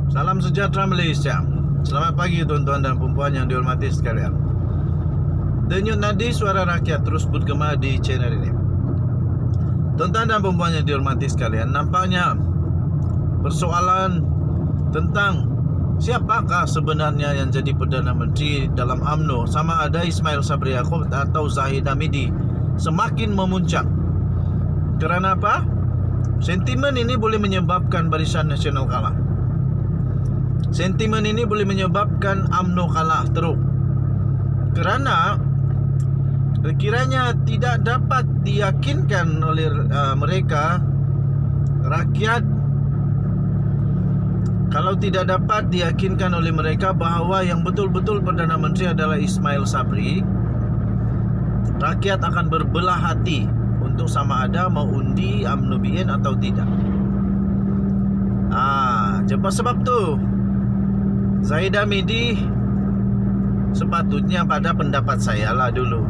Salam sejahtera Malaysia. Selamat pagi tuan-tuan dan puan yang dihormati sekalian. Denyut nadi suara rakyat terus bergema di channel ini. Tuan-tuan dan puan yang dihormati sekalian, nampaknya persoalan tentang siapakah sebenarnya yang jadi Perdana Menteri dalam UMNO, sama ada Ismail Sabri Yaakob atau Zahid Hamidi, semakin memuncak. Kerana apa? Sentimen ini boleh menyebabkan Barisan Nasional kalah. Sentimen ini boleh menyebabkan UMNO kalah teruk. Kerana kiranya tidak dapat diyakinkan oleh mereka, rakyat, kalau tidak dapat diyakinkan oleh mereka bahawa yang betul-betul Perdana Menteri adalah Ismail Sabri, rakyat akan berbelah hati untuk sama ada mau undi UMNO BN atau tidak. Sebab tu Zahid Hamidi sepatutnya, pada pendapat saya lah dulu,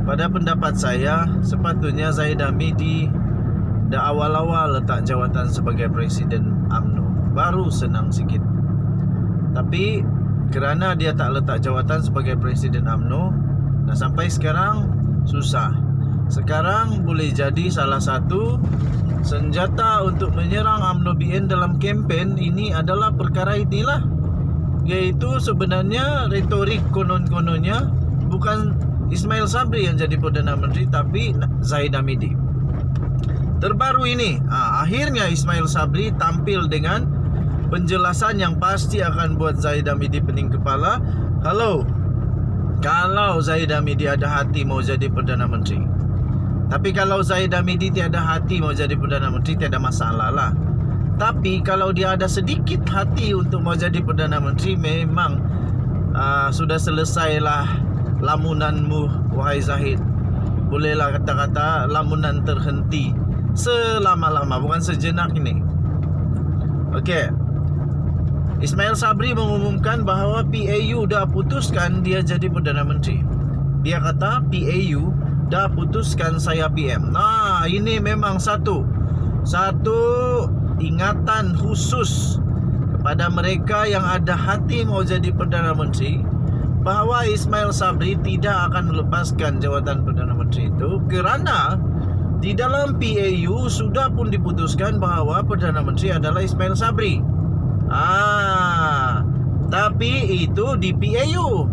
pada pendapat saya sepatutnya Zahid Hamidi dah awal-awal letak jawatan sebagai Presiden UMNO, baru senang sikit. Tapi kerana dia tak letak jawatan sebagai Presiden UMNO, dan sampai sekarang susah. Sekarang boleh jadi salah satu senjata untuk menyerang UMNO BN dalam kempen ini adalah perkara inilah, iaitu sebenarnya retorik konon-kononnya bukan Ismail Sabri yang jadi Perdana Menteri, tapi Zahid Hamidi. Terbaru ini, akhirnya Ismail Sabri tampil dengan penjelasan yang pasti akan buat Zahid Hamidi pening kepala. Kalau Zahid Hamidi ada hati mau jadi Perdana Menteri. Tapi kalau Zahid Hamidi tiada hati mau jadi Perdana Menteri, tiada masalah lah. Tapi kalau dia ada sedikit hati untuk mau jadi Perdana Menteri, memang sudah selesailah lamunanmu, wahai Zahid. Bolehlah kata-kata lamunan terhenti selama-lama, bukan sejenak ini. Okey. Ismail Sabri mengumumkan bahawa PAU dah putuskan dia jadi Perdana Menteri. Dia kata PAU dah putuskan saya PM. Ini memang satu ingatan khusus kepada mereka yang ada hati mau jadi Perdana Menteri, bahawa Ismail Sabri tidak akan melepaskan jawatan Perdana Menteri itu, kerana di dalam PAU sudah pun diputuskan bahawa Perdana Menteri adalah Ismail Sabri. Tapi itu di PAU.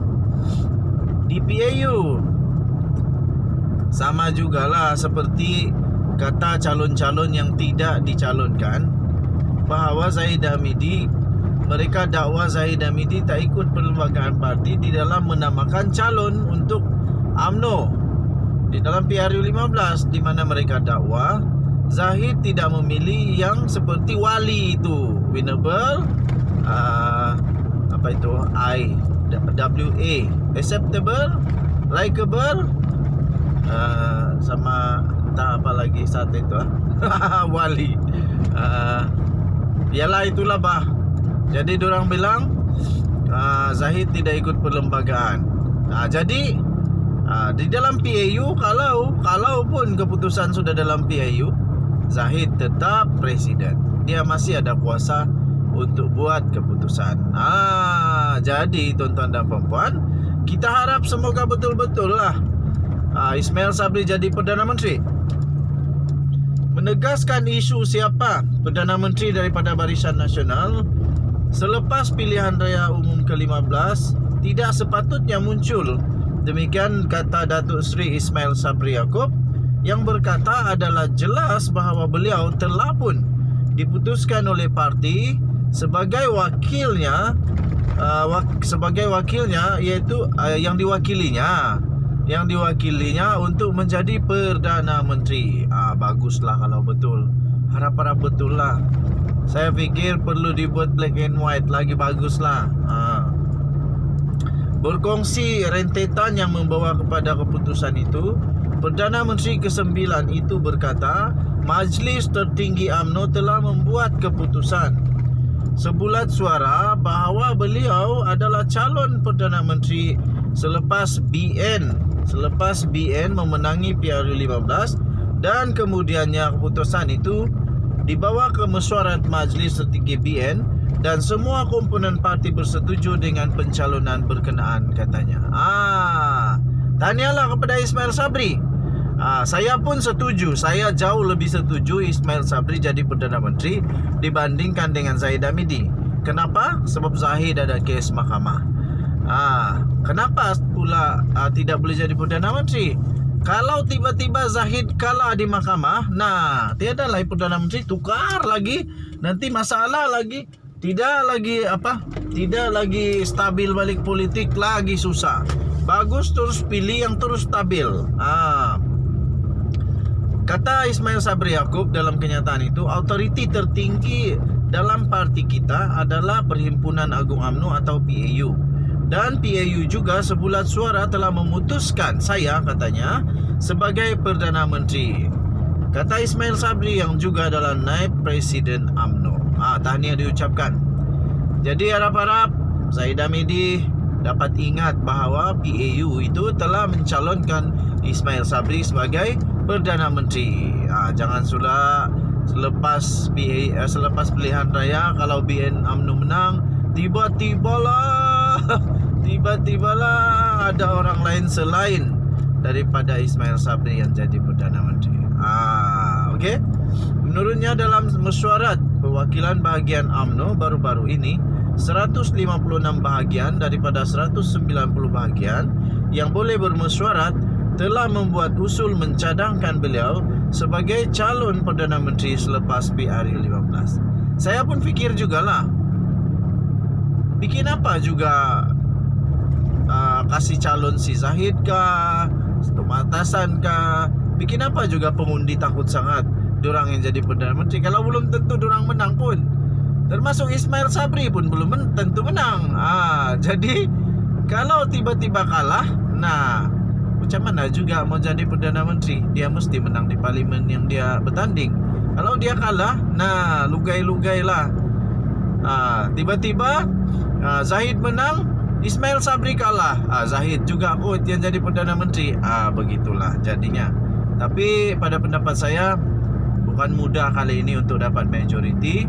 Sama jugalah seperti kata calon-calon yang tidak dicalonkan, bahawa Zahid Hamidi, mereka dakwa Zahid Hamidi tak ikut perlembagaan parti di dalam menamakan calon untuk UMNO di dalam PRU 15, di mana mereka dakwa Zahid tidak memilih yang seperti wali itu, winnable, WA, acceptable, likable, sama tak apa lagi saat itu wali. Yalah, itulah bah. Jadi diorang bilang Zahid tidak ikut perlembagaan. Jadi di dalam PAU, kalau pun keputusan sudah dalam PAU, Zahid tetap presiden. Dia masih ada kuasa untuk buat keputusan. Jadi tuan-tuan dan puan, kita harap semoga betul-betul lah Ismail Sabri jadi Perdana Menteri. Menegaskan isu siapa Perdana Menteri daripada Barisan Nasional selepas pilihan raya umum ke-15 tidak sepatutnya muncul. Demikian kata Datuk Seri Ismail Sabri Yaakob, yang berkata adalah jelas bahawa beliau telah pun diputuskan oleh parti sebagai wakilnya, iaitu yang diwakilinya untuk menjadi Perdana Menteri. Baguslah kalau betul. Harap-harap betul lah. Saya fikir perlu dibuat black and white lagi, baguslah. Berkongsi rentetan yang membawa kepada keputusan itu, Perdana Menteri ke-9 itu berkata, Majlis Tertinggi UMNO telah membuat keputusan sebulat suara bahawa beliau adalah calon Perdana Menteri selepas BN memenangi PRU 15, dan kemudiannya keputusan itu dibawa ke mesyuarat Majlis Tertinggi BN dan semua komponen parti bersetuju dengan pencalonan berkenaan, katanya. Tanyalah kepada Ismail Sabri. Saya pun setuju. Saya jauh lebih setuju Ismail Sabri jadi Perdana Menteri dibandingkan dengan Zahid Hamidi. Kenapa? Sebab Zahid ada kes mahkamah. Kenapa pula tidak boleh jadi Perdana Menteri? Kalau tiba-tiba Zahid kalah di mahkamah, tiada lagi Perdana Menteri, tukar lagi, nanti masalah lagi, tidak lagi stabil balik politik, lagi susah. Bagus terus pilih yang terus stabil. Kata Ismail Sabri Yaakob dalam kenyataan itu, autoriti tertinggi dalam parti kita adalah Perhimpunan Agung UMNO atau PAU. Dan PAU juga sebulat suara telah memutuskan saya, katanya, sebagai Perdana Menteri. Kata Ismail Sabri yang juga adalah Naib Presiden UMNO. Tahniah diucapkan. Jadi harap-harap Zahid Hamidi dapat ingat bahawa PAU itu telah mencalonkan Ismail Sabri sebagai Perdana Menteri. Jangan sudah selepas pilihan raya, kalau BN UMNO menang, tiba-tibalah ada orang lain selain daripada Ismail Sabri yang jadi Perdana Menteri. Okey. Menurutnya dalam mesyuarat perwakilan bahagian UMNO baru-baru ini, 156 bahagian daripada 190 bahagian yang boleh bermesyuarat telah membuat usul mencadangkan beliau sebagai calon Perdana Menteri selepas PRU15. Saya pun fikir jugalah, bikin apa juga kasih calon si Zahid kah, Tomatasan kah, bikin apa juga pengundi takut sangat diorang yang jadi Perdana Menteri kalau belum tentu diorang menang pun. Termasuk Ismail Sabri pun belum tentu menang. Jadi kalau tiba-tiba kalah, macam mana juga mau jadi Perdana Menteri? Dia mesti menang di parlimen yang dia bertanding. Kalau dia kalah, lugai-lugai lah. Tiba-tiba Zahid menang, Ismail Sabri kalah, Zahid juga yang jadi Perdana Menteri. Begitulah jadinya. Tapi pada pendapat saya, bukan mudah kali ini untuk dapat majoriti.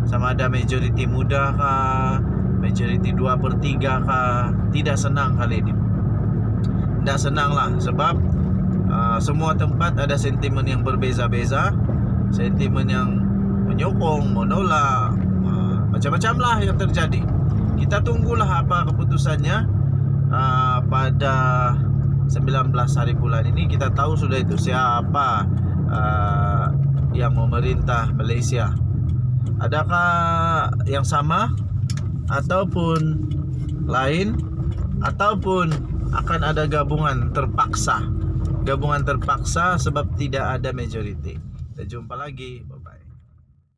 Sama ada majoriti mudah kah, majoriti 2/3 kah, tidak senang kali ini. Tidak senang lah, sebab semua tempat ada sentimen yang berbeza-beza, sentimen yang menyokong, menolak, macam-macam lah yang terjadi. Kita tunggulah apa keputusannya pada 19 hari bulan ini. Kita tahu sudah itu siapa yang memerintah Malaysia. Adakah yang sama ataupun lain, ataupun akan ada gabungan terpaksa sebab tidak ada majoriti. Kita jumpa lagi.